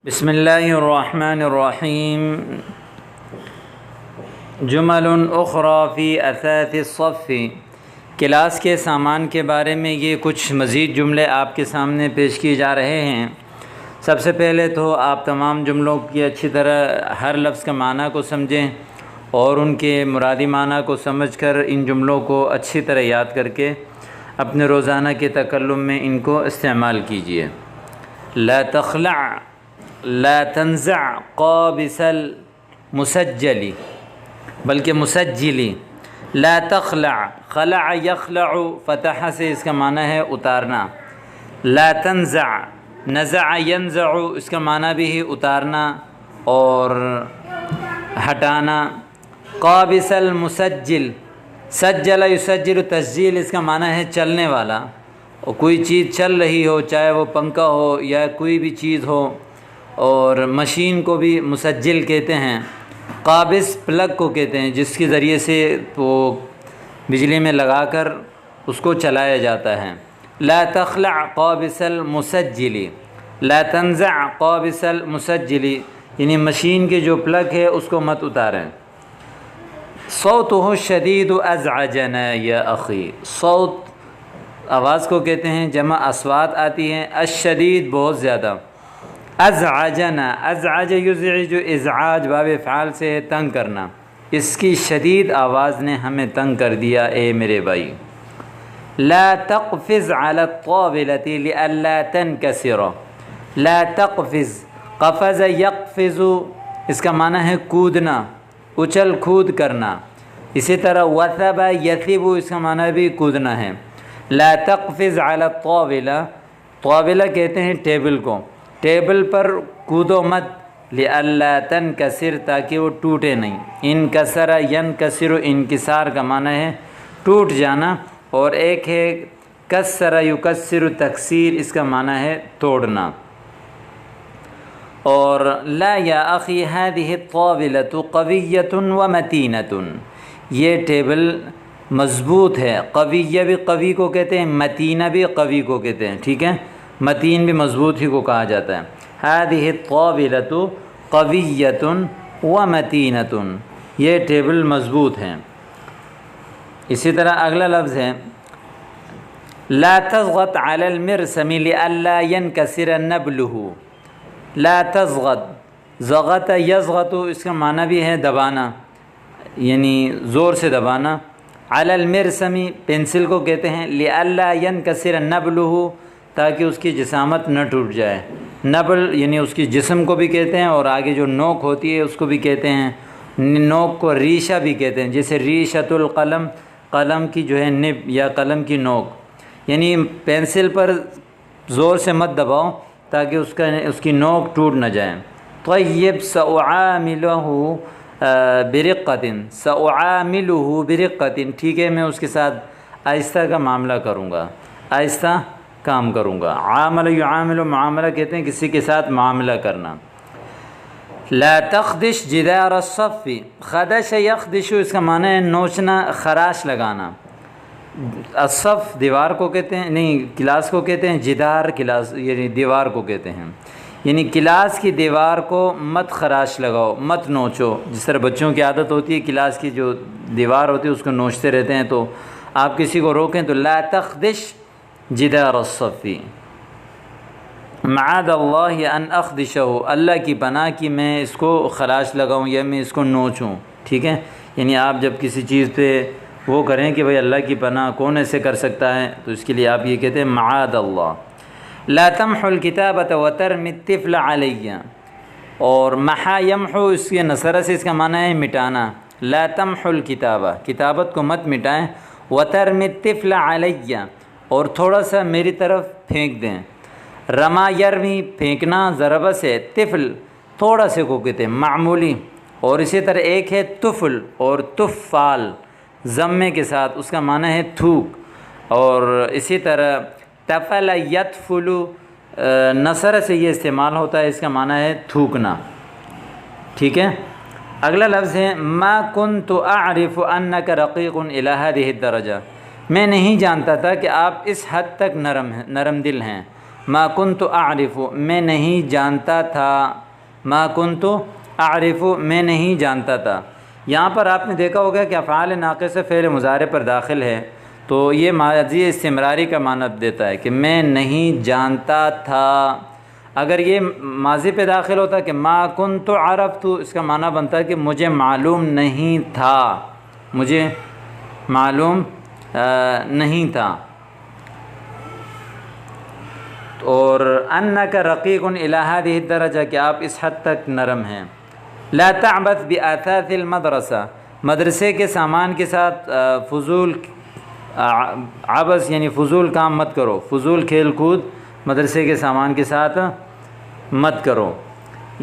بسم اللہ الرحمن الرحیم جمل اخری فی اثاث الصف، کلاس کے سامان کے بارے میں یہ کچھ مزید جملے آپ کے سامنے پیش کیے جا رہے ہیں۔ سب سے پہلے تو آپ تمام جملوں کی اچھی طرح ہر لفظ کا معنی کو سمجھیں اور ان کے مرادی معنی کو سمجھ کر ان جملوں کو اچھی طرح یاد کر کے اپنے روزانہ کے تکلم میں ان کو استعمال کیجیے۔ لا تخلع لا تنزع قابس المسجلی، بلکہ مسجلی۔ لا تخلع، خلع یخلع فتح سے اس کا معنی ہے اتارنا۔ لا تنزع، نزع ینزع اس کا معنی بھی ہے اتارنا اور ہٹانا۔ قابس المسجل، سجل یسجل تسجیل اس کا معنی ہے چلنے والا، اور کوئی چیز چل رہی ہو، چاہے وہ پنکھا ہو یا کوئی بھی چیز ہو، اور مشین کو بھی مسجل کہتے ہیں۔ قابس پلگ کو کہتے ہیں جس کے ذریعے سے وہ بجلی میں لگا کر اس کو چلایا جاتا ہے۔ لا تخلع قابس المسجلی، لا تنزع قابس المسجلی، یعنی مشین کے جو پلگ ہے اس کو مت اتاریں۔ صوتہ الشدید ازعجنا یا اخی، صوت آواز کو کہتے ہیں، جمع اصوات آتی ہیں۔ الشدید بہت زیادہ، ازعجنا، ازعج یزعج ازعاج باب افعال سے ہے تنگ کرنا، اس کی شدید آواز نے ہمیں تنگ کر دیا اے میرے بھائی۔ لا تقفز على الطاولة لئلا تنكسر، لا تقفز، قفز یقفز اس کا معنی ہے کودنا، اچھل کود کرنا۔ اسی طرح وثب یثب اس کا معنی بھی کودنا ہے۔ لا تقفز على الطاولة، طاولہ کہتے ہیں ٹیبل کو، ٹیبل پر کودو مت، لئلا تنکسر تاکہ وہ ٹوٹے نہیں۔ انکسر ینکسر، انکسار کا معنی ہے ٹوٹ جانا، اور ایک ہے کسر یکسر تکسیر، اس کا معنی ہے توڑنا۔ اور لا یا اخی هذه الطاولة قویۃ ومتینۃ، یہ ٹیبل مضبوط ہے۔ قویہ بھی قوی کو کہتے ہیں، متینہ بھی قوی کو کہتے ہیں، ٹھیک ہے، متین بھی مضبوط ہی کو کہا جاتا ہے۔ هذه الطاولة قویۃ ومتینۃ، یہ ٹیبل مضبوط ہیں۔ اسی طرح اگلا لفظ ہے لا تضغط على المرسم لئلا ينكسر نبله، لا تضغط، ضغط یضغط اس کا معنی بھی ہے دبانا، یعنی زور سے دبانا۔ علی المرسم پینسل کو کہتے ہیں، لئلا ينكسر نبله تاکہ اس کی جسامت نہ ٹوٹ جائے۔ نبل یعنی اس کی جسم کو بھی کہتے ہیں، اور آگے جو نوک ہوتی ہے اس کو بھی کہتے ہیں، نوک کو ریشہ بھی کہتے ہیں، جیسے ریشۃ القلم، قلم کی جو ہے نب یا قلم کی نوک، یعنی پینسل پر زور سے مت دباؤ تاکہ اس کی نوک ٹوٹ نہ جائے۔ طیب سأعاملہ برقۃ، سأعاملہ برقۃ، ٹھیک ہے میں اس کے ساتھ آہستہ کا معاملہ کروں گا، آہستہ کام کروں گا۔ عامل یعامل، معاملہ کہتے ہیں کسی کے ساتھ معاملہ کرنا۔ لا تخدش جدار الصف، خدش یخدش اس کا معنی ہے نوچنا، خراش لگانا۔ الصف دیوار کو کہتے ہیں، نہیں کلاس کو کہتے ہیں، جدار کلاس یعنی دیوار کو کہتے ہیں، یعنی کلاس کی دیوار کو مت خراش لگاؤ، مت نوچو۔ جس طرح بچوں کی عادت ہوتی ہے کلاس کی جو دیوار ہوتی ہے اس کو نوچتے رہتے ہیں، تو آپ کسی کو روکیں تو لا تخدش جدار الصف، معاذ اللہ ان اخدشہ، اللہ کی پناہ کی میں اس کو خراش لگاؤں یا میں اس کو نوچوں، ٹھیک ہے، یعنی آپ جب کسی چیز پہ وہ کریں کہ بھئی اللہ کی پناہ کون ایسے کر سکتا ہے، تو اس کے لیے آپ یہ کہتے ہیں معاذ اللہ۔ لا تمحو الکتابۃ وترمی الطفل علی، اور محا یمحو اس کے نصرہ سے اس کا معنی ہے مٹانا۔ لا تمحو الکتابہ، کتابت کو مت مٹائیں، وترمی الطفل علی، اور تھوڑا سا میری طرف پھینک دیں۔ رما یرمی پھینکنا، ضربہ سے، طفل تھوڑا سے کو کہتے ہیں معمولی۔ اور اسی طرح ایک ہے طفل اور طفال ضمے کے ساتھ، اس کا معنی ہے تھوک۔ اور اسی طرح تفل یتفل نصر سے یہ استعمال ہوتا ہے، اس کا معنی ہے تھوکنا، ٹھیک ہے۔ اگلا لفظ ہے ما کنت اعرف انک رقیق الی هذه الدرجہ، میں نہیں جانتا تھا کہ آپ اس حد تک نرم دل ہیں۔ ما کنت اعرف میں نہیں جانتا تھا، ما کنت اعرف میں نہیں جانتا تھا۔ یہاں پر آپ نے دیکھا ہوگا کہ افعال ناقصہ فعل مضارع پر داخل ہے، تو یہ ماضی استمراری کا معنی دیتا ہے کہ میں نہیں جانتا تھا۔ اگر یہ ماضی پہ داخل ہوتا کہ ما کنت عرفت، اس کا معنی بنتا ہے کہ مجھے معلوم نہیں تھا، مجھے معلوم نہیں تھا۔ اور انک رقیق الی ہذہ الدرجہ کہ آپ اس حد تک نرم ہیں۔ لا تعبث بآثاث المدرسہ مدرسے کے سامان کے ساتھ فضول عبث یعنی فضول کام مت کرو، فضول کھیل کود مدرسے کے سامان کے ساتھ مت کرو۔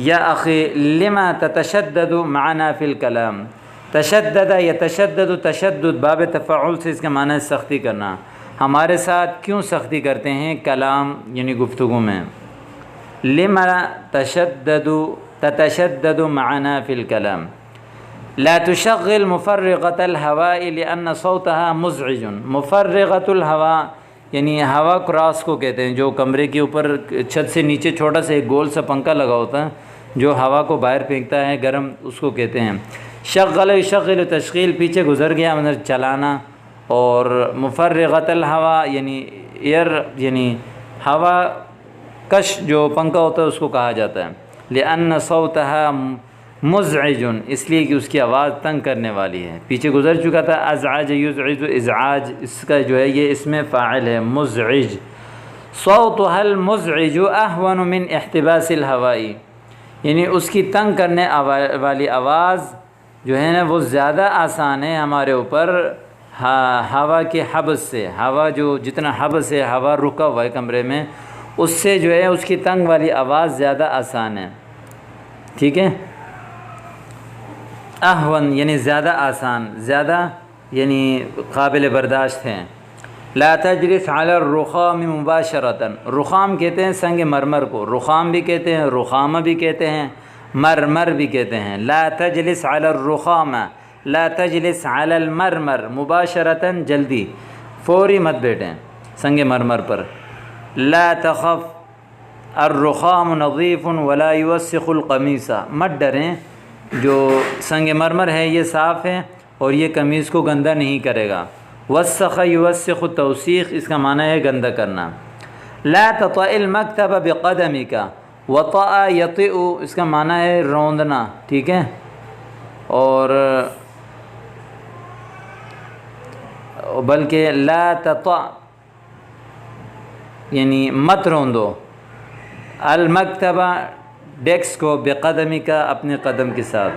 یا اخی لما تتشدد معنا فی الکلام، تشدد یا تشدد، تشدد باب تفعل سے اس کا معنی ہے سختی کرنا، ہمارے ساتھ کیوں سختی کرتے ہیں کلام یعنی گفتگو میں۔ لما تتشدد معنا فی الکلام، لا تشغل مفرغۃ الہواء لأن صوتها مزعج۔ مفرغۃ الہواء یعنی ہوا کراس کو کہتے ہیں، جو کمرے کے اوپر چھت سے نیچے چھوٹا سا ایک گول سا پنکھا لگا ہوتا ہے جو ہوا کو باہر پھینکتا ہے گرم، اس کو کہتے ہیں۔ شغل یشغل تشغیل پیچھے گزر گیا مطلب چلانا، اور مفرغۃ الہواء یعنی ایئر یعنی ہوا کش جو پنکھا ہوتا ہے اس کو کہا جاتا ہے۔ لأن صوتها مزعج، اس لیے کہ اس کی آواز تنگ کرنے والی ہے۔ پیچھے گزر چکا تھا ازعج یزعج ازعاج، اس کا جو ہے یہ اسم فاعل ہے مزعج۔ صوتها المزعج اہون من احتباس الہواء، یعنی اس کی تنگ کرنے والی آواز جو ہے نا وہ زیادہ آسان ہے ہمارے اوپر ہوا کے حبس سے۔ ہوا جو جتنا حبس ہے، ہوا رکا ہوا ہے کمرے میں، اس سے جو ہے اس کی تنگ والی آواز زیادہ آسان ہے، ٹھیک ہے۔ اہون یعنی زیادہ آسان، زیادہ یعنی قابل برداشت ہیں۔ لا تجلس علی الرخام مباشرۃ، رخام کہتے ہیں سنگ مرمر کو، رخام بھی کہتے ہیں، رخامہ بھی کہتے ہیں، مرمر بھی کہتے ہیں۔ لا تجلس علی الرخام، لا تجلس علی المرمر، مباشرۃ جلدی، فوری مت بیٹھیں سنگ مرمر پر۔ لا تخف الرخام نظیف ولا یوسخ القمیص، مت ڈریں جو سنگ مرمر ہے یہ صاف ہے اور یہ قمیص کو گندہ نہیں کرے گا۔ وسخ یوسخ توسیخ، اس کا معنی ہے گندہ کرنا۔ لا تطأ المکتب بقدمک، وطأ یطئ اس کا معنی ہے روندنا، ٹھیک ہے۔ اور بلکہ لا تطأ یعنی مت روندو، المکتبہ ڈیسک کو، بقدمک اپنے قدم کے ساتھ۔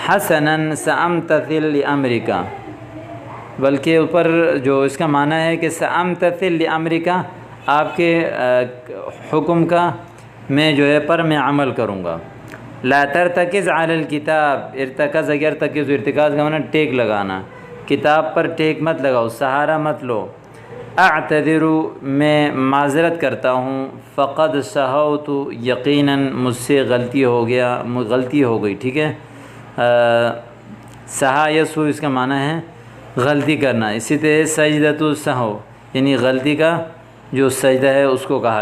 حسناً سأمتثل لأمرک، بلکہ اوپر جو اس کا معنی ہے کہ سأمتثل لأمرک، آپ کے حکم کا میں جو ہے پر میں عمل کروں گا۔ لا ترتکز علی الکتاب، ارتکز ارتکز ارتکاز کا معنی ٹیک لگانا، کتاب پر ٹیک مت لگاؤ، سہارا مت لو۔ اعتذر میں معذرت کرتا ہوں، فقد سہوت یقیناً مجھ سے غلطی ہو گئی، ٹھیک ہے۔ سہا یسو اس کا معنی ہے غلطی کرنا، اسی طرح سجدۃ السہو یعنی غلطی کا جو سجدہ ہے اس کو کہا